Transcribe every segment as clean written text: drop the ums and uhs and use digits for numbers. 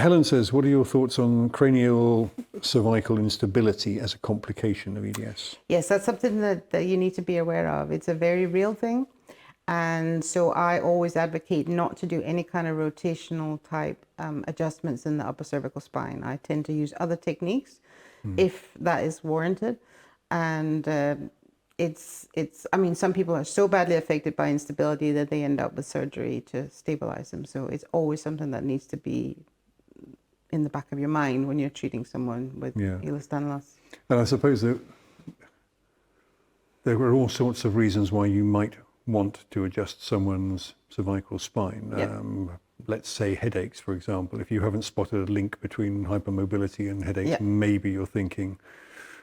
Helen says, what are your thoughts on cranial-cervical instability as a complication of EDS? Yes, that's something that you need to be aware of. It's a very real thing. And so I always advocate not to do any kind of rotational type adjustments in the upper cervical spine. I tend to use other techniques if that is warranted. And I mean, some people are so badly affected by instability that they end up with surgery to stabilize them. So it's always something that needs to be in the back of your mind when you're treating someone with Ehlers-Danlos. And I suppose that there are all sorts of reasons why you might want to adjust someone's cervical spine. Let's say headaches, for example. If you haven't spotted a link between hypermobility and headaches, maybe you're thinking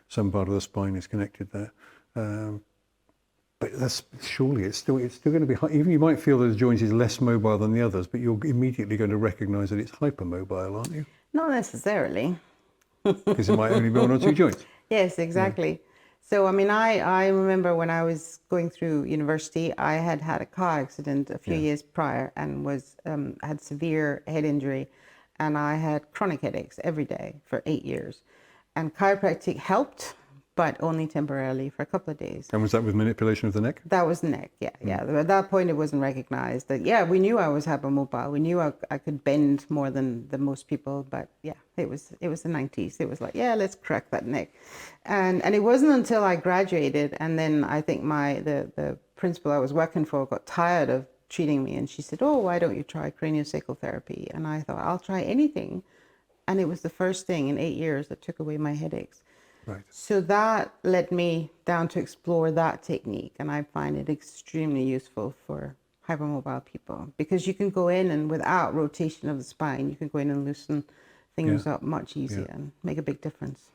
some part of the spine is connected there. But that's surely it's still going to be even you might feel that the joint is less mobile than the others, but you're immediately going to recognise that it's hypermobile, aren't you? Not necessarily. Because it might only be one or two joints. Yes, exactly. Yeah. So, I mean, I remember when I was going through university, I had a car accident a few years prior and had severe head injury, and I had chronic headaches every day for 8 years. And chiropractic helped, but only temporarily for a couple of days. And was that with manipulation of the neck? That was the neck, yeah. At that point, it wasn't recognized. That we knew I was hypermobile. We knew I could bend more than most people, but it was the 90s. It was like, let's crack that neck. And it wasn't until I graduated, and then I think the principal I was working for got tired of treating me, and she said, oh, why don't you try craniosacral therapy? And I thought, I'll try anything. And it was the first thing in 8 years that took away my headaches. Right. So that led me down to explore that technique, and I find it extremely useful for hypermobile people because you can go in and without rotation of the spine, you can go in and loosen things up much easier and make a big difference.